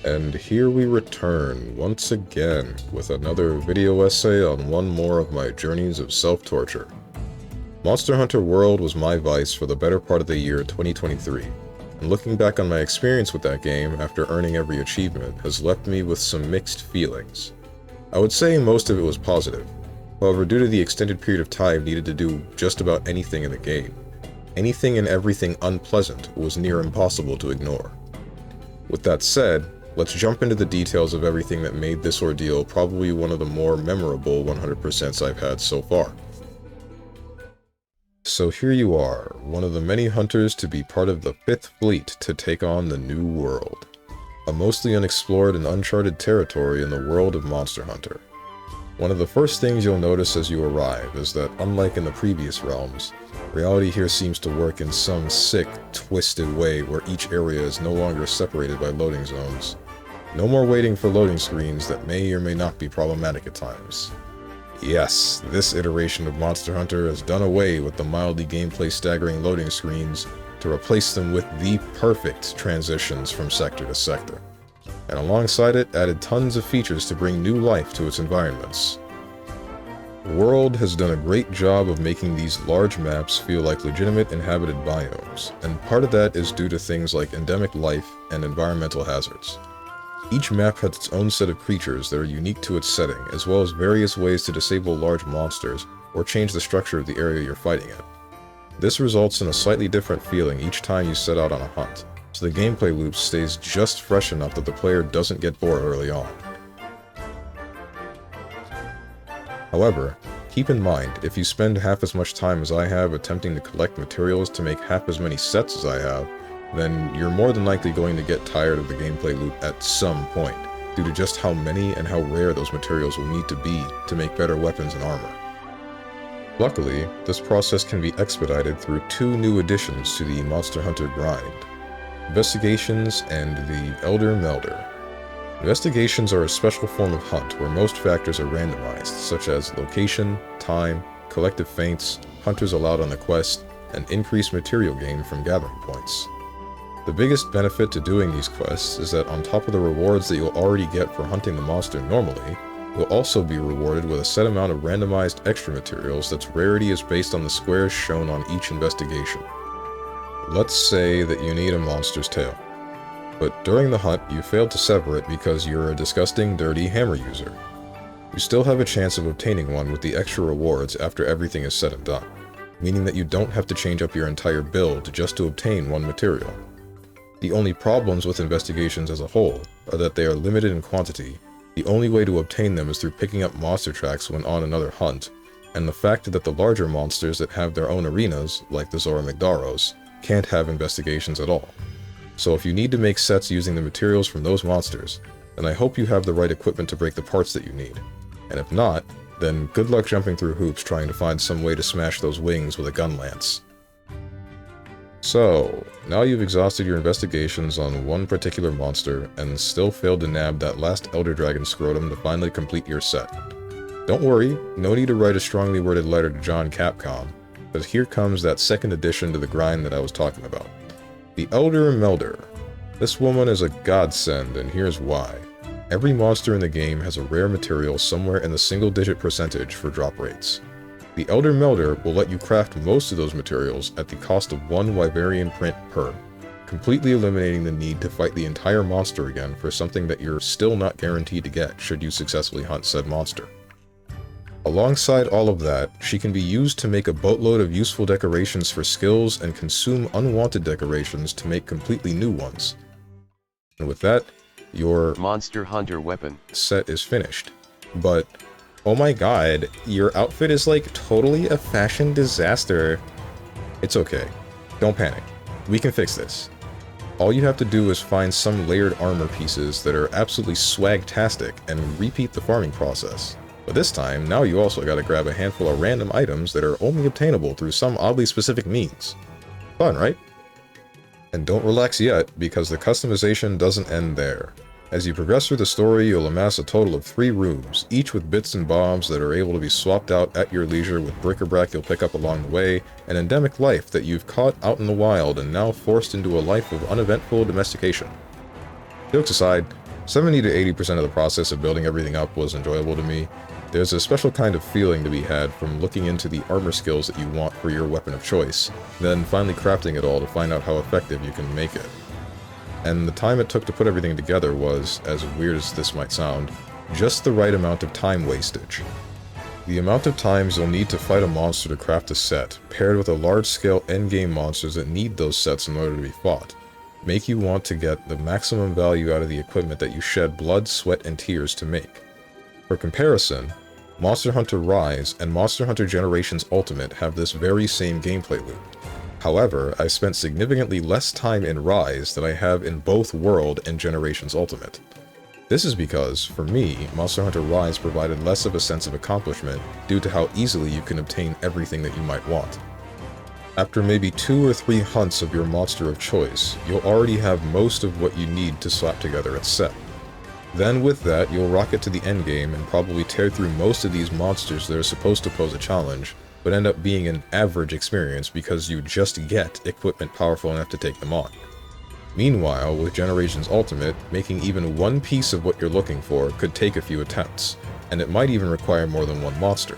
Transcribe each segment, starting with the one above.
And here we return once again with another video essay on one more of my journeys of self-torture. Monster Hunter World was my vice for the better part of the year 2023, and looking back on my experience with that game after earning every achievement has left me with some mixed feelings. I would say most of it was positive. However, due to the extended period of time needed to do just about anything in the game, anything and everything unpleasant was near impossible to ignore. With that said, let's jump into the details of everything that made this ordeal probably one of the more memorable 100% I've had so far. So here you are, one of the many hunters to be part of the 5th Fleet to take on the New World, a mostly unexplored and uncharted territory in the world of Monster Hunter. One of the first things you'll notice as you arrive is that, unlike in the previous realms, reality here seems to work in some sick, twisted way where each area is no longer separated by loading zones. No more waiting for loading screens that may or may not be problematic at times. Yes, this iteration of Monster Hunter has done away with the mildly gameplay staggering loading screens to replace them with the perfect transitions from sector to sector, and alongside it added tons of features to bring new life to its environments. World has done a great job of making these large maps feel like legitimate inhabited biomes, and part of that is due to things like endemic life and environmental hazards. Each map has its own set of creatures that are unique to its setting, as well as various ways to disable large monsters or change the structure of the area you're fighting in. This results in a slightly different feeling each time you set out on a hunt, so the gameplay loop stays just fresh enough that the player doesn't get bored early on. However, keep in mind, if you spend half as much time as I have attempting to collect materials to make half as many sets as I have, then you're more than likely going to get tired of the gameplay loop at some point, due to just how many and how rare those materials will need to be to make better weapons and armor. Luckily, this process can be expedited through 2 new additions to the Monster Hunter grind: Investigations and the Elder Melder. Investigations are a special form of hunt where most factors are randomized, such as location, time, collective feints, hunters allowed on the quest, and increased material gain from gathering points. The biggest benefit to doing these quests is that on top of the rewards that you'll already get for hunting the monster normally, you'll also be rewarded with a set amount of randomized extra materials that's rarity is based on the squares shown on each investigation. Let's say that you need a monster's tail, but during the hunt you failed to sever it because you're a disgusting, dirty hammer user. You still have a chance of obtaining one with the extra rewards after everything is said and done, meaning that you don't have to change up your entire build just to obtain one material. The only problems with investigations as a whole are that they are limited in quantity, the only way to obtain them is through picking up monster tracks when on another hunt, and the fact that the larger monsters that have their own arenas, like the Zora Migdaros, can't have investigations at all. So if you need to make sets using the materials from those monsters, then I hope you have the right equipment to break the parts that you need. And if not, then good luck jumping through hoops trying to find some way to smash those wings with a gun lance. So, now you've exhausted your investigations on one particular monster and still failed to nab that last Elder Dragon scrotum to finally complete your set. Don't worry, no need to write a strongly worded letter to John Capcom, but here comes that second addition to the grind that I was talking about. The Elder Melder. This woman is a godsend, and here's why. Every monster in the game has a rare material somewhere in the single-digit percentage for drop rates. The Elder Melder will let you craft most of those materials at the cost of 1 Wyverian print per, completely eliminating the need to fight the entire monster again for something that you're still not guaranteed to get should you successfully hunt said monster. Alongside all of that, she can be used to make a boatload of useful decorations for skills and consume unwanted decorations to make completely new ones. And with that, your Monster Hunter weapon set is finished. But oh my god, your outfit is like totally a fashion disaster. It's okay. Don't panic. We can fix this. All you have to do is find some layered armor pieces that are absolutely swag-tastic and repeat the farming process. But this time, now you also gotta grab a handful of random items that are only obtainable through some oddly specific means. Fun, right? And don't relax yet, because the customization doesn't end there. As you progress through the story, you'll amass a total of 3 rooms, each with bits and bobs that are able to be swapped out at your leisure with bric-a-brac you'll pick up along the way, and endemic life that you've caught out in the wild and now forced into a life of uneventful domestication. Jokes aside, 70 to 80% of the process of building everything up was enjoyable to me. There's a special kind of feeling to be had from looking into the armor skills that you want for your weapon of choice, then finally crafting it all to find out how effective you can make it. And the time it took to put everything together was, as weird as this might sound, just the right amount of time wastage. The amount of times you'll need to fight a monster to craft a set, paired with a large-scale endgame monsters that need those sets in order to be fought, make you want to get the maximum value out of the equipment that you shed blood, sweat, and tears to make. For comparison, Monster Hunter Rise and Monster Hunter Generations Ultimate have this very same gameplay loop. However, I spent significantly less time in Rise than I have in both World and Generations Ultimate. This is because, for me, Monster Hunter Rise provided less of a sense of accomplishment due to how easily you can obtain everything that you might want. After maybe 2 or 3 hunts of your monster of choice, you'll already have most of what you need to slap together a set. Then with that, you'll rocket to the endgame and probably tear through most of these monsters that are supposed to pose a challenge, but end up being an average experience because you just get equipment powerful enough to take them on. Meanwhile, with Generations Ultimate, making even one piece of what you're looking for could take a few attempts, and it might even require more than one monster.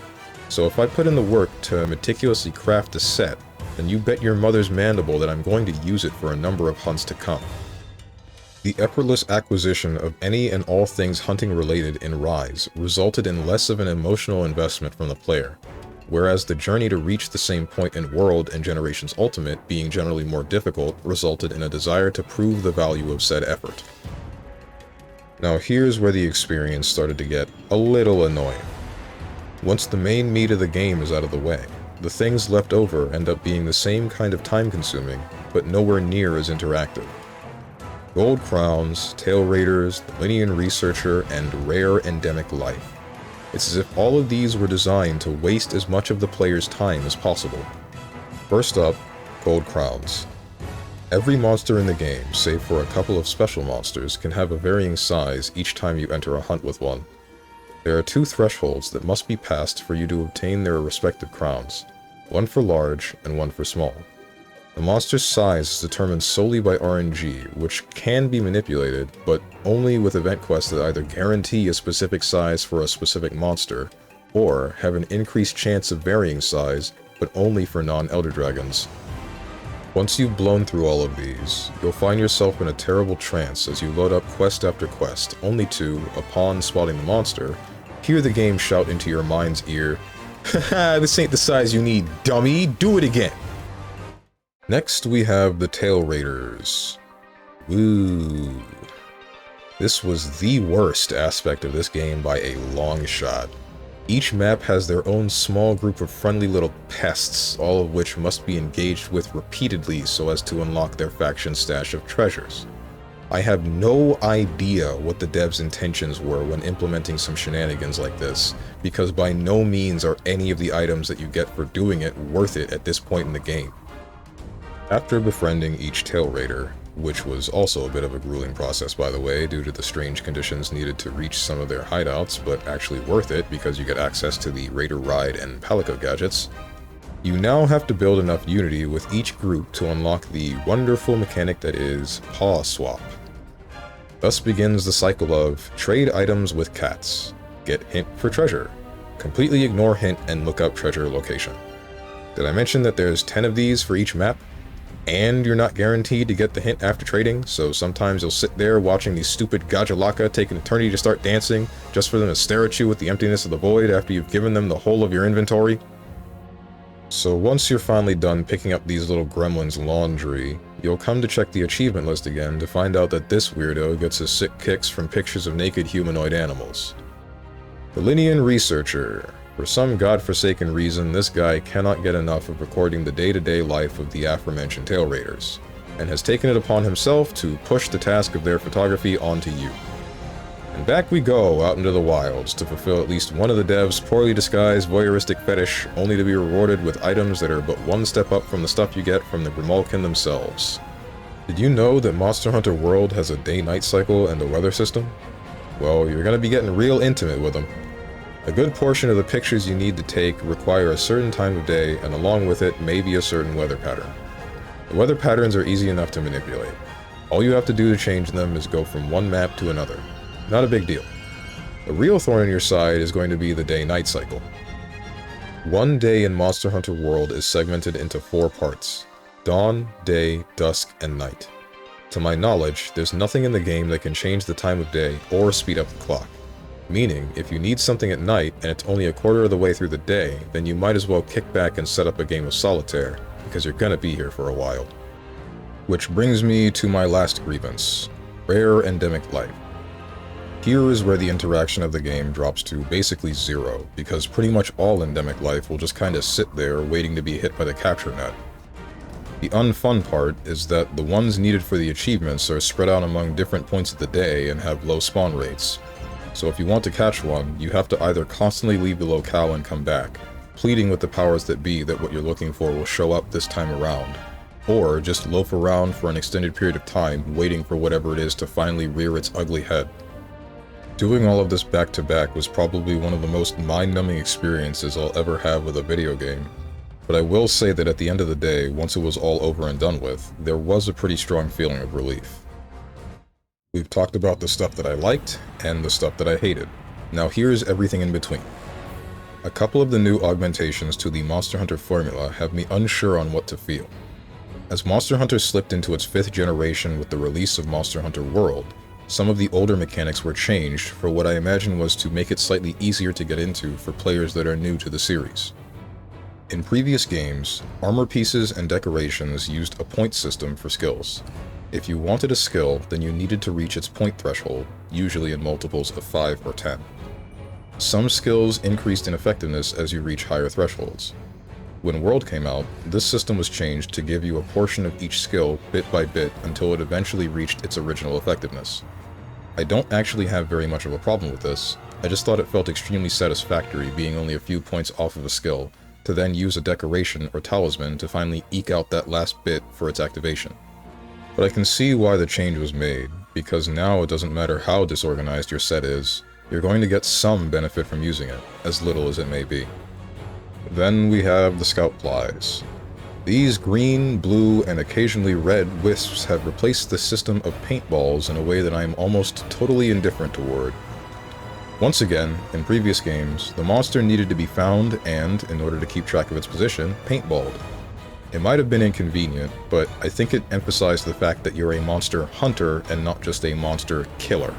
So if I put in the work to meticulously craft a set, then you bet your mother's mandible that I'm going to use it for a number of hunts to come. The effortless acquisition of any and all things hunting related in Rise resulted in less of an emotional investment from the player, whereas the journey to reach the same point in World and Generations Ultimate being generally more difficult resulted in a desire to prove the value of said effort. Now here's where the experience started to get a little annoying. Once the main meat of the game is out of the way, the things left over end up being the same kind of time-consuming, but nowhere near as interactive. Gold Crowns, Tail Raiders, the Linean Researcher, and Rare Endemic Life. It's as if all of these were designed to waste as much of the player's time as possible. First up, Gold Crowns. Every monster in the game, save for a couple of special monsters, can have a varying size each time you enter a hunt with one. There are 2 thresholds that must be passed for you to obtain their respective crowns, one for large and one for small. The monster's size is determined solely by RNG, which can be manipulated, but only with event quests that either guarantee a specific size for a specific monster, or have an increased chance of varying size, but only for non-Elder Dragons. Once you've blown through all of these, you'll find yourself in a terrible trance as you load up quest after quest, only to, upon spotting the monster, hear the game shout into your mind's ear, "Haha, this ain't the size you need, dummy, do it again!" Next, we have the Tail Raiders. Woo. This was the worst aspect of this game by a long shot. Each map has their own small group of friendly little pests, all of which must be engaged with repeatedly so as to unlock their faction stash of treasures. I have no idea what the devs' intentions were when implementing some shenanigans like this, because by no means are any of the items that you get for doing it worth it at this point in the game. After befriending each Tail Raider, which was also a bit of a grueling process by the way due to the strange conditions needed to reach some of their hideouts, but actually worth it because you get access to the Raider Ride and Palico gadgets, you now have to build enough unity with each group to unlock the wonderful mechanic that is Paw Swap. Thus begins the cycle of trade items with cats, get hint for treasure, completely ignore hint and look up treasure location. Did I mention that there's 10 of these for each map? And you're not guaranteed to get the hint after trading, so sometimes you'll sit there watching these stupid Gajalaka take an eternity to start dancing, just for them to stare at you with the emptiness of the void after you've given them the whole of your inventory. So once you're finally done picking up these little gremlins' laundry, you'll come to check the achievement list again to find out that this weirdo gets his sick kicks from pictures of naked humanoid animals. The Linean Researcher. For some godforsaken reason, this guy cannot get enough of recording the day-to-day life of the aforementioned Tail Raiders, and has taken it upon himself to push the task of their photography onto you. And back we go out into the wilds to fulfill at least one of the devs' poorly disguised voyeuristic fetish, only to be rewarded with items that are but one step up from the stuff you get from the Grimalkin themselves. Did you know that Monster Hunter World has a day-night cycle and a weather system? Well, you're gonna be getting real intimate with them. A good portion of the pictures you need to take require a certain time of day, and along with it may be a certain weather pattern. The weather patterns are easy enough to manipulate. All you have to do to change them is go from one map to another. not a big deal. The real thorn in your side is going to be the day-night cycle. One day in Monster Hunter World is segmented into 4 parts: dawn, day, dusk, and night. To my knowledge, there's nothing in the game that can change the time of day or speed up the clock. Meaning, if you need something at night and it's only a quarter of the way through the day, then you might as well kick back and set up a game of solitaire, because you're gonna be here for a while. Which brings me to my last grievance: rare endemic life. Here is where the interaction of the game drops to basically 0, because pretty much all endemic life will just kinda sit there waiting to be hit by the capture net. The unfun part is that the ones needed for the achievements are spread out among different points of the day and have low spawn rates. So if you want to catch one, you have to either constantly leave the locale and come back, pleading with the powers that be that what you're looking for will show up this time around, or just loaf around for an extended period of time waiting for whatever it is to finally rear its ugly head. Doing all of this back to back was probably one of the most mind-numbing experiences I'll ever have with a video game. But I will say that at the end of the day, once it was all over and done with, there was a pretty strong feeling of relief. We've talked about the stuff that I liked, and the stuff that I hated. Now here's everything in between. A couple of the new augmentations to the Monster Hunter formula have me unsure on what to feel. As Monster Hunter slipped into its 5th generation with the release of Monster Hunter World, some of the older mechanics were changed for what I imagine was to make it slightly easier to get into for players that are new to the series. In previous games, armor pieces and decorations used a point system for skills. If you wanted a skill, then you needed to reach its point threshold, usually in multiples of 5 or 10. Some skills increased in effectiveness as you reach higher thresholds. When World came out, this system was changed to give you a portion of each skill bit by bit until it eventually reached its original effectiveness. I don't actually have very much of a problem with this. I just thought it felt extremely satisfactory being only a few points off of a skill, to then use a decoration or talisman to finally eke out that last bit for its activation. But I can see why the change was made, because now it doesn't matter how disorganized your set is, you're going to get some benefit from using it, as little as it may be. Then we have the Scout Flies. These green, blue, and occasionally red wisps have replaced the system of paintballs in a way that I am almost totally indifferent toward. Once again, in previous games, the monster needed to be found and, in order to keep track of its position, paintballed. It might have been inconvenient, but I think it emphasized the fact that you're a monster hunter and not just a monster killer.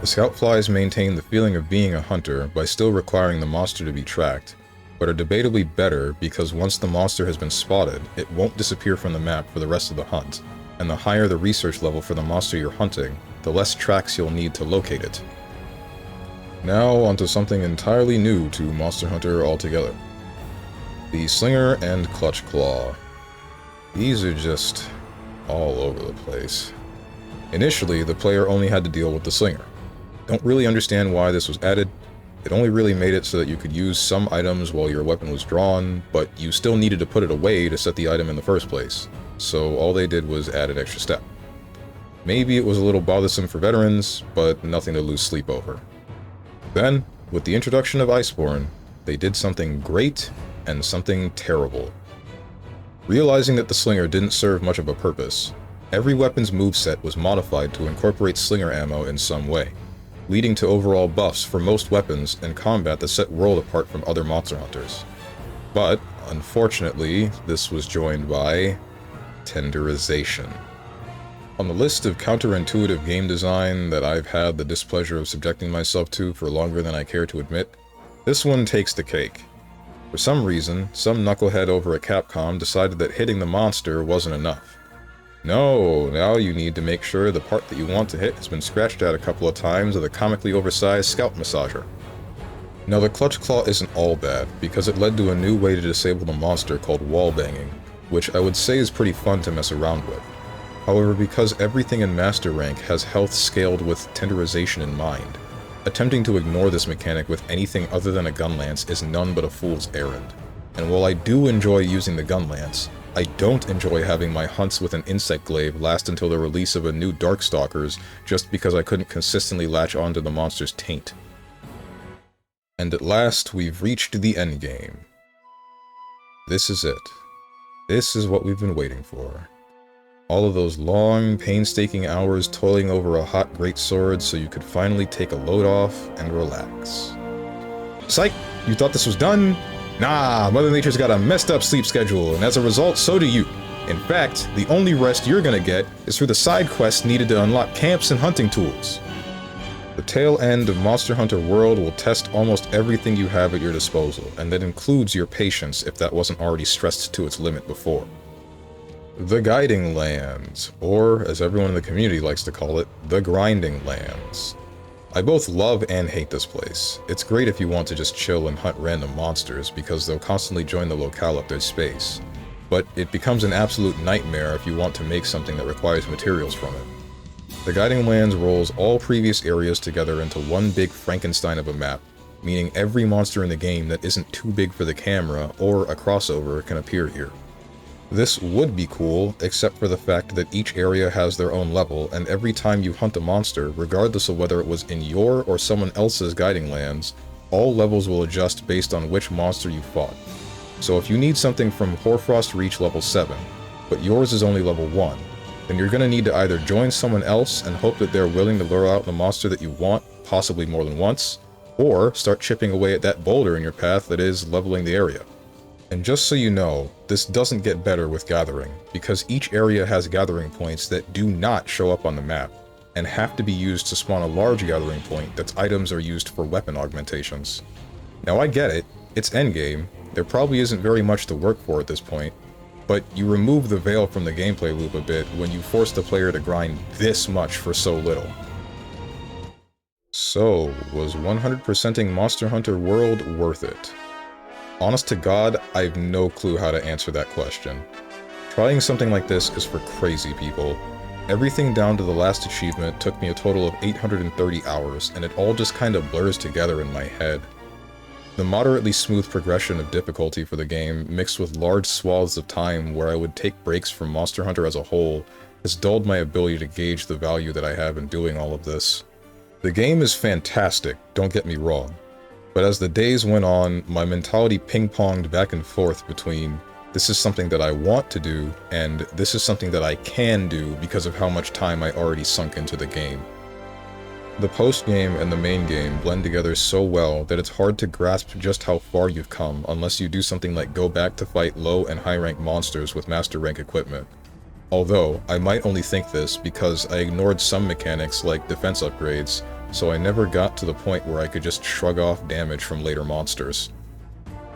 The Scout Flies maintain the feeling of being a hunter by still requiring the monster to be tracked, but are debatably better because once the monster has been spotted, it won't disappear from the map for the rest of the hunt, and the higher the research level for the monster you're hunting, the less tracks you'll need to locate it. Now onto something entirely new to Monster Hunter altogether. The Slinger and Clutch Claw. These are just all over the place. Initially, the player only had to deal with the Slinger. Don't really understand why this was added. It only really made it so that you could use some items while your weapon was drawn, but you still needed to put it away to set the item in the first place. So all they did was add an extra step. Maybe it was a little bothersome for veterans, but nothing to lose sleep over. Then, with the introduction of Iceborne, they did something great and something terrible. Realizing that the Slinger didn't serve much of a purpose, every weapon's moveset was modified to incorporate Slinger ammo in some way, leading to overall buffs for most weapons and combat that set World apart from other Monster Hunters. But, unfortunately, this was joined by tenderization. On the list of counterintuitive game design that I've had the displeasure of subjecting myself to for longer than I care to admit, this one takes the cake. For some reason, some knucklehead over at Capcom decided that hitting the monster wasn't enough. No, now you need to make sure the part that you want to hit has been scratched out a couple of times with a comically oversized scalp massager. Now the Clutch Claw isn't all bad, because it led to a new way to disable the monster called wall banging, which I would say is pretty fun to mess around with. However, because everything in Master Rank has health scaled with tenderization in mind, attempting to ignore this mechanic with anything other than a gun lance is none but a fool's errand. And while I do enjoy using the gun lance, I don't enjoy having my hunts with an insect glaive last until the release of a new Darkstalkers just because I couldn't consistently latch onto the monster's taint. And at last, we've reached the endgame. This is it. This is what we've been waiting for. All of those long, painstaking hours toiling over a hot greatsword so you could finally take a load off and relax. Psych! You thought this was done? Nah, Mother Nature's got a messed up sleep schedule, and as a result, so do you. In fact, the only rest you're gonna get is through the side quests needed to unlock camps and hunting tools. The tail end of Monster Hunter World will test almost everything you have at your disposal, and that includes your patience if that wasn't already stressed to its limit before. The Guiding Lands, or as everyone in the community likes to call it, the Grinding Lands. I both love and hate this place. It's great if you want to just chill and hunt random monsters, because they'll constantly join the locale if there's space. But it becomes an absolute nightmare if you want to make something that requires materials from it. The Guiding Lands rolls all previous areas together into one big Frankenstein of a map, meaning every monster in the game that isn't too big for the camera or a crossover can appear here. This would be cool, except for the fact that each area has their own level, and every time you hunt a monster, regardless of whether it was in your or someone else's Guiding Lands, all levels will adjust based on which monster you fought. So if you need something from Hoarfrost Reach level 7, but yours is only level 1, then you're gonna need to either join someone else and hope that they're willing to lure out the monster that you want, possibly more than once, or start chipping away at that boulder in your path that is leveling the area. And just so you know, this doesn't get better with gathering, because each area has gathering points that do not show up on the map, and have to be used to spawn a large gathering point that's items are used for weapon augmentations. Now I get it, it's endgame, there probably isn't very much to work for at this point, but you remove the veil from the gameplay loop a bit when you force the player to grind this much for so little. So, was 100%ing Monster Hunter World worth it? Honest to God, I have no clue how to answer that question. Trying something like this is for crazy people. Everything down to the last achievement took me a total of 830 hours, and it all just kinda blurs together in my head. The moderately smooth progression of difficulty for the game, mixed with large swaths of time where I would take breaks from Monster Hunter as a whole, has dulled my ability to gauge the value that I have in doing all of this. The game is fantastic, don't get me wrong. But as the days went on, my mentality ping-ponged back and forth between this is something that I want to do, and this is something that I can do because of how much time I already sunk into the game. The post-game and the main game blend together so well that it's hard to grasp just how far you've come unless you do something like go back to fight low and high-rank monsters with master rank equipment. Although, I might only think this because I ignored some mechanics like defense upgrades, so I never got to the point where I could just shrug off damage from later monsters.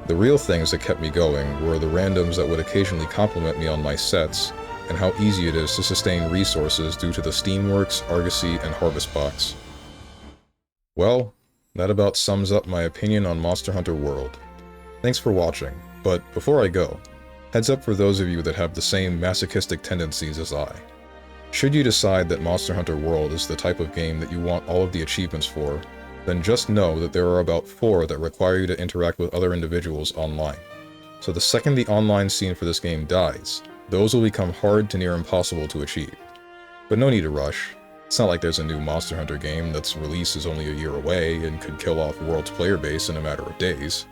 The real things that kept me going were the randoms that would occasionally compliment me on my sets, and how easy it is to sustain resources due to the Steamworks, Argosy, and Harvest Box. Well, that about sums up my opinion on Monster Hunter World. Thanks for watching, but before I go, heads up for those of you that have the same masochistic tendencies as I. Should you decide that Monster Hunter World is the type of game that you want all of the achievements for, then just know that there are about 4 that require you to interact with other individuals online. So the second the online scene for this game dies, those will become hard to near impossible to achieve. But no need to rush. It's not like there's a new Monster Hunter game that's release is only a year away and could kill off World's player base in a matter of days.